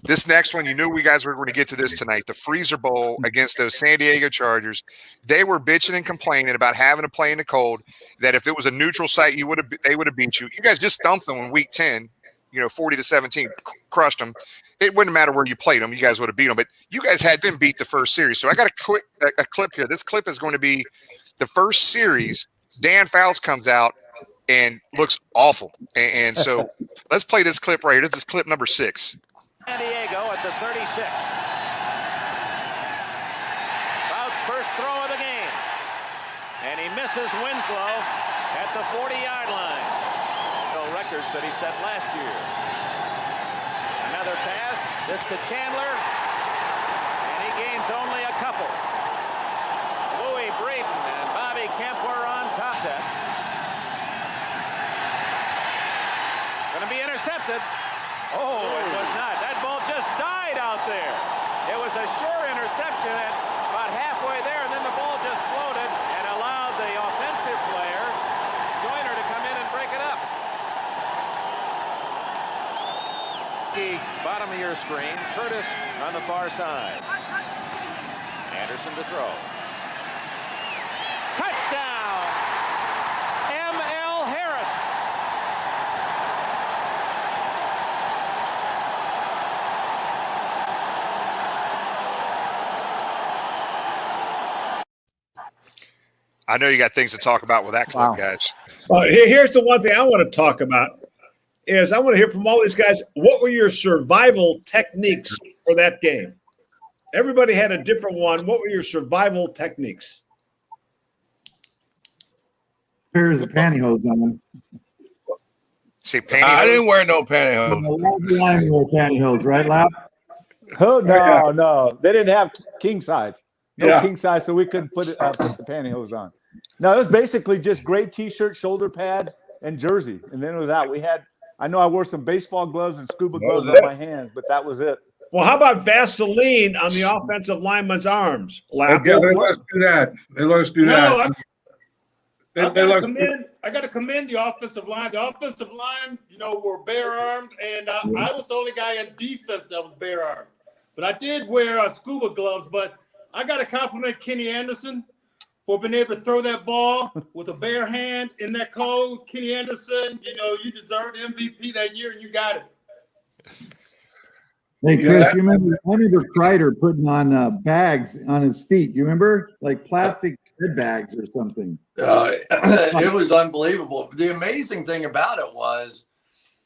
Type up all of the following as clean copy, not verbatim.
This next one, you knew we guys were going to get to this tonight. The Freezer Bowl against those San Diego Chargers. They were bitching and complaining about having to play in the cold. That if it was a neutral site, they would have beat you. You guys just thumped them in Week 10. 40-17, crushed them. It wouldn't matter where you played them. You guys would have beat them. But you guys had them beat the first series. So I got a clip here. This clip is going to be the first series. Dan Fouts comes out and looks awful. And so let's play this clip right here. This is clip number 6. San Diego at the 36. Fouts first throw of the game. And he misses Winslow at the 40-yard line. No records that he set last year. Another pass. This to Chandler. And he gains only a couple. Louis Breeden and Bobby Kempler on top set. Going to be intercepted. Oh, it was not. That ball just died out there. It was a sure interception at about halfway there, and then the ball just floated and allowed the offensive player, Joyner, to come in and break it up. The bottom of your screen, Curtis on the far side. Anderson to throw. Touchdown! M.L. Harris. I know you got things to talk about with that clip, guys. Here's the one thing I want to talk about is I want to hear from all these guys. What were your survival techniques for that game? Everybody had a different one. What were your survival techniques? Pairs of pantyhose on. See, pantyhose? I didn't wear no pantyhose. Line wore pantyhose, right, Lap? Oh, no. They didn't have king size. No king size, so we couldn't put the pantyhose on. No, it was basically just gray T-shirt, shoulder pads, and jersey, and then it was out. I know I wore some baseball gloves and scuba gloves on my hands, but that was it. Well, how about Vaseline on the offensive lineman's arms? They let us do that. They let us do that. I got to commend the offensive line. The offensive line, were bare-armed, and I was the only guy in defense that was bare-armed. But I did wear scuba gloves, but I got to compliment Kenny Anderson for being able to throw that ball with a bare hand in that cold. Kenny Anderson, you deserved MVP that year, and you got it. Hey, Chris, I remember Kreider putting on bags on his feet. Do you remember? Like plastic head bags or something. It was unbelievable. The amazing thing about it was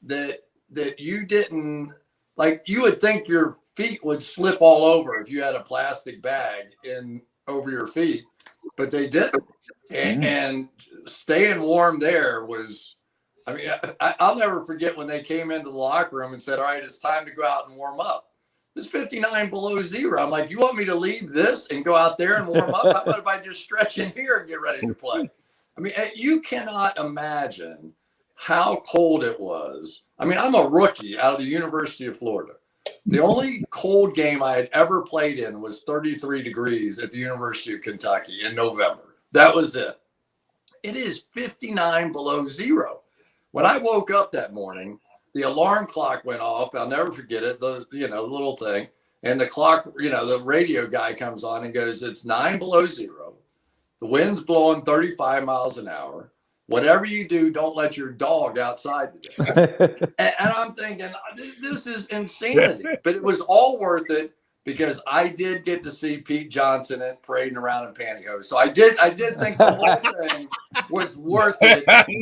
that you didn't, you would think your feet would slip all over if you had a plastic bag over your feet, but they didn't. And staying warm there was, I'll never forget when they came into the locker room and said, all right, it's time to go out and warm up. It's 59 below zero. I'm like, you want me to leave this and go out there and warm up? How about if I just stretch in here and get ready to play? You cannot imagine how cold it was. I'm a rookie out of the University of Florida. The only cold game I had ever played in was 33 degrees at the University of Kentucky in November. That was it. It is 59 below zero. When I woke up that morning, the alarm clock went off. I'll never forget it. The little thing, and the clock, the radio guy comes on and goes, "It's 9 below zero. The wind's blowing 35 miles an hour. Whatever you do, don't let your dog outside today." and I'm thinking, this is insanity. But it was all worth it because I did get to see Pete Johnson parading around in pantyhose. So I did think the whole thing was worth it. I can't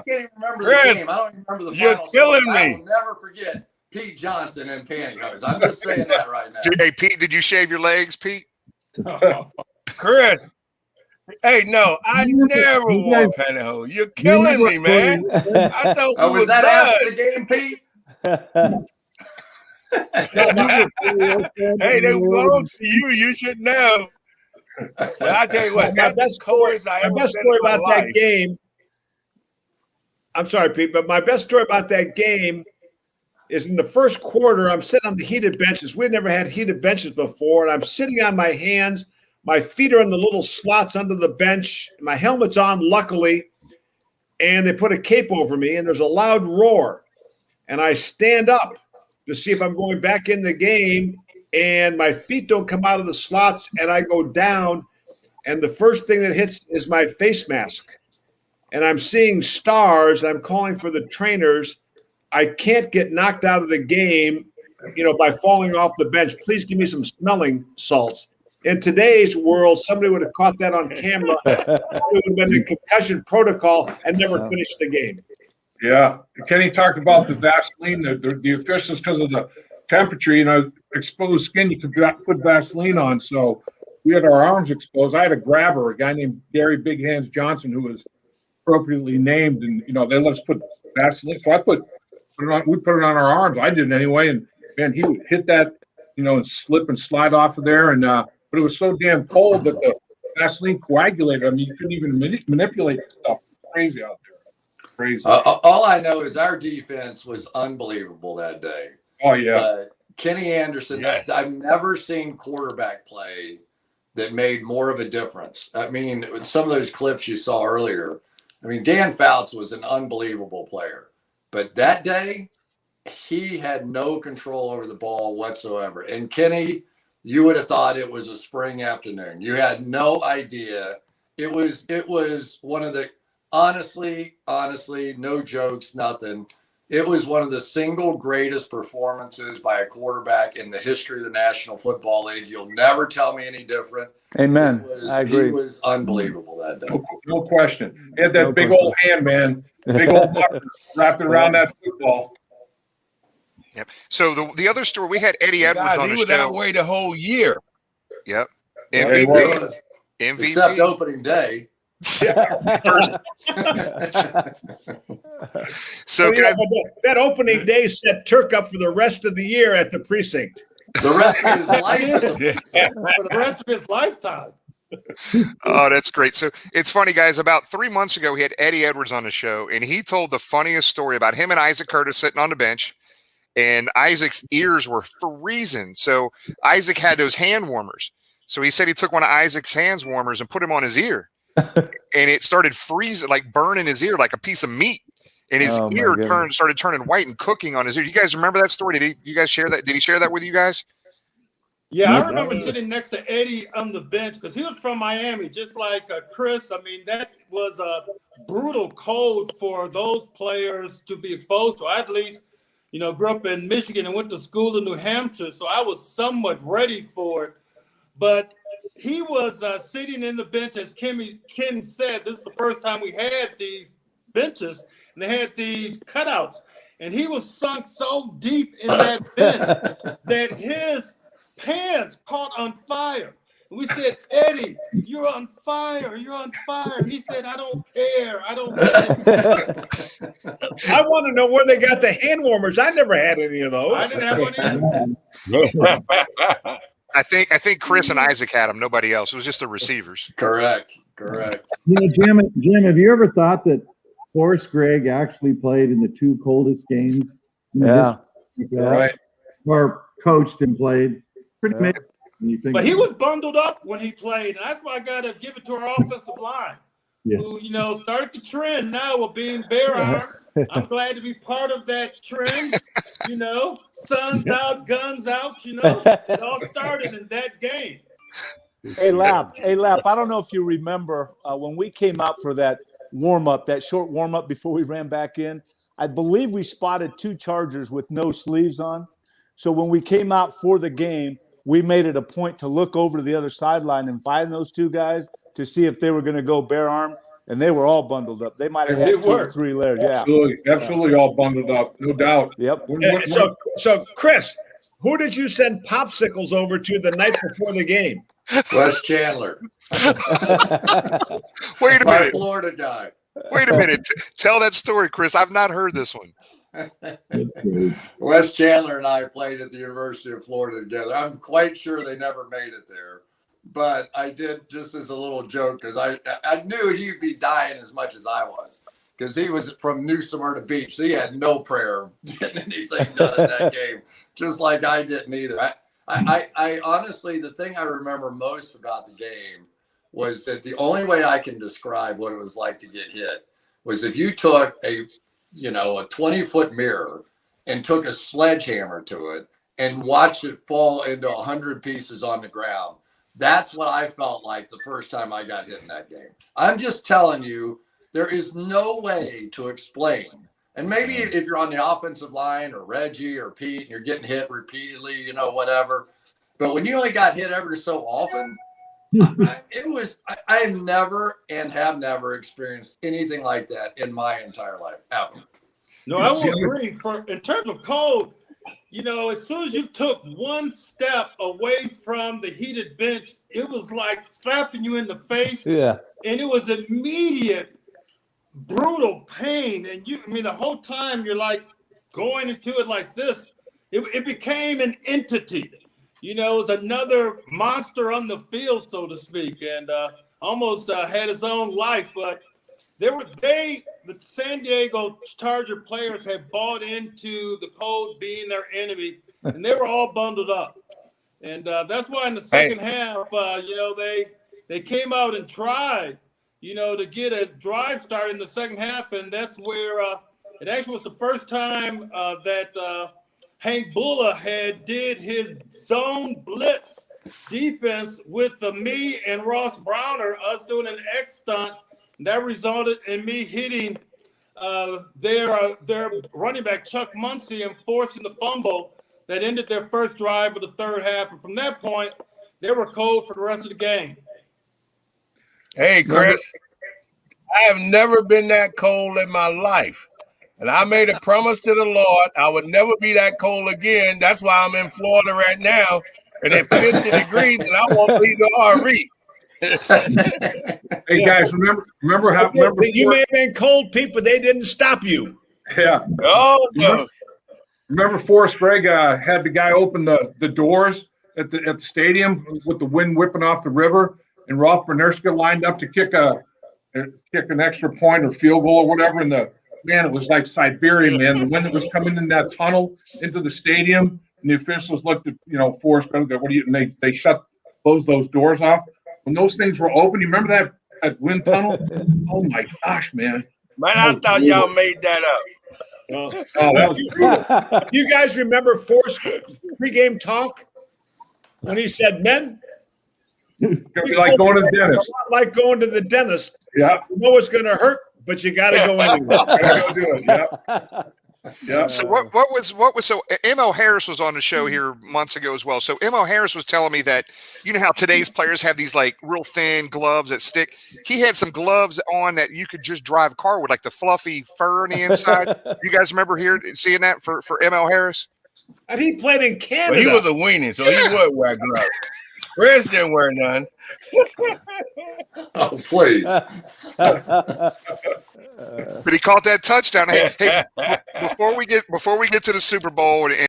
even remember the game. I don't even remember the final. You're killing me. I will never forget Pete Johnson in pantyhose. I'm just saying that right now. Hey, Pete, did you shave your legs, Pete? Chris. Hey, no, I never wore pantyhose. You're killing me, man. I thought was that after the game, Pete? Hey, they belong to you. You should know. But I tell you what, my best story about that game. I'm sorry, Pete, but my best story about that game is in the first quarter. I'm sitting on the heated benches. We'd never had heated benches before, and I'm sitting on my hands. My feet are in the little slots under the bench. My helmet's on, luckily, and they put a cape over me, and there's a loud roar. And I stand up, to see if I'm going back in the game, and my feet don't come out of the slots, and I go down, and the first thing that hits is my face mask. And I'm seeing stars. I'm calling for the trainers. I can't get knocked out of the game, by falling off the bench. Please give me some smelling salts. In today's world, somebody would have caught that on camera. It would have been a concussion protocol and never finished the game. Yeah. Kenny talked about the Vaseline, the officials, because of the temperature, exposed skin, you could put Vaseline on. So we had our arms exposed. I had a grabber, a guy named Gary Big Hands Johnson, who was appropriately named, and they let us put Vaseline. So we put it on our arms. I did it anyway, and man, he would hit that, and slip and slide off of there, and but it was so damn cold that the Vaseline coagulated. I mean, you couldn't even manipulate the stuff. Crazy out there. Crazy. All I know is our defense was unbelievable that day. Oh yeah. Kenny Anderson. Yes. I've never seen quarterback play that made more of a difference. I mean, with some of those clips you saw earlier. I mean, Dan Fouts was an unbelievable player, but that day he had no control over the ball whatsoever. And Kenny, you would have thought it was a spring afternoon. You had no idea. It was one of the honestly, no jokes, nothing. It was one of the single greatest performances by a quarterback in the history of the National Football League. You'll never tell me any different. Amen. I agree. He was unbelievable that day. No question. He had that big old hand, man. Big old bucket wrapped around that football. Yep. So the other story, we had Eddie Edwards on the he show. was that way the whole year. Yep. MVP. MVP. Except opening day. So guys, that opening day set Turk up for the rest of the year at the precinct. The rest of his life. For the rest of his lifetime. Oh, that's great. So it's funny, guys. About 3 months ago, we had Eddie Edwards on the show, and he told the funniest story about him and Isaac Curtis sitting on the bench, and Isaac's ears were freezing. So Isaac had those hand warmers. So he said he took one of Isaac's hand warmers and put him on his ear. And it started freezing, like burning his ear like a piece of meat. And his ear started turning white and cooking on his ear. You guys remember that story? Did you guys share that? Did he share that with you guys? Yeah, I remember sitting next to Eddie on the bench because he was from Miami, just like Chris. I mean, that was a brutal cold for those players to be exposed to. I at least, grew up in Michigan and went to school in New Hampshire, so I was somewhat ready for it. But he was sitting in the bench, as Ken said. This is the first time we had these benches, and they had these cutouts. And he was sunk so deep in that bench that his pants caught on fire. And we said, Eddie, you're on fire. You're on fire. He said, I don't care. I don't care. I want to know where they got the hand warmers. I never had any of those. I didn't have one either. I think Chris and Isaac had them. Nobody else. It was just the receivers. Correct. Jim, have you ever thought that Forrest Gregg actually played in the two coldest games? Right. Or coached and played. Pretty amazing. But he was bundled up when he played, and that's why I got to give it to our offensive line, who started the trend now of being bare arm. I'm glad to be part of that trend. Suns out, guns out. It all started in that game. Hey, Lap. I don't know if you remember when we came out for that warm-up, that short warm-up before we ran back in. I believe we spotted two Chargers with no sleeves on. So when we came out for the game, we made it a point to look over to the other sideline and find those two guys to see if they were going to go bare arm, and they were all bundled up. They might have had 2 or 3 layers. Absolutely all bundled up, no doubt. Yep. So Chris, who did you send popsicles over to the night before the game? Wes Chandler. Wait a minute. Florida guy. Wait a minute. Tell that story, Chris. I've not heard this one. Wes Chandler and I played at the University of Florida together. I'm quite sure they never made it there, but I did just as a little joke because I knew he'd be dying as much as I was because he was from New Smyrna Beach. So he had no prayer of getting anything done in that game, just like I didn't either. I honestly, the thing I remember most about the game was that the only way I can describe what it was like to get hit was if you took a 20-foot mirror and took a sledgehammer to it and watched it fall into 100 pieces on the ground. That's what I felt like the first time I got hit in that game. I'm just telling you, there is no way to explain. And maybe if you're on the offensive line or Reggie or Pete and you're getting hit repeatedly, you know, whatever. But when you only got hit ever so often, I have never and have never experienced anything like that in my entire life, ever. No, I will agree. In terms of cold, you know, as soon as you took one step away from the heated bench, it was like slapping you in the face. Yeah. And it was immediate, brutal pain. And the whole time you're like going into it like this, it became an entity. You know, it was another monster on the field, so to speak, and almost had his own life. But the San Diego Charger players had bought into the cold being their enemy, and they were all bundled up. And that's why in the second half, you know, they came out and tried, you know, to get a drive start in the second half, and that's where it actually was the first time that Hank Bulla did his zone blitz defense with me and Ross Browner, us doing an X stunt. That resulted in me hitting their running back, Chuck Muncie, and forcing the fumble that ended their first drive of the third half. And from that point, they were cold for the rest of the game. Hey, Chris, I have never been that cold in my life. And I made a promise to the Lord I would never be that cold again. That's why I'm in Florida right now. And at 50 degrees, and I won't leave the RV. Hey guys, remember you may have been cold, Pete, but they didn't stop you. Yeah. Oh no. Remember Forrest Gregg had the guy open the doors at the stadium with the wind whipping off the river, and Rolf Bernerska lined up to kick an extra point or field goal or whatever, and it was like Siberia, man. The wind that was coming in that tunnel into the stadium, and the officials looked at, you know, Forrest Gregg, and they closed those doors off. When those things were open, you remember that wind tunnel? Oh my gosh, man. Man, I thought y'all made that up. Oh, that was brutal. You guys remember Forrest pregame talk when he said, "Men, It's gonna be like going to the dentist. Like going to the dentist. Yeah. You know it's going to hurt, but you got to go anyway." Gotta go do it. Yeah. Yeah. So what was so M.O. Harris was on the show here months ago as well. So M.O. Harris was telling me that, you know how today's players have these like real thin gloves that stick. He had some gloves on that you could just drive a car with, like the fluffy fur on the inside. You guys remember seeing that for M.O. Harris? And he played in Canada. Well, he was a weenie, so he would wear gloves. Chris didn't wear none. Oh, please. But he caught that touchdown. Hey, before we get to the Super Bowl and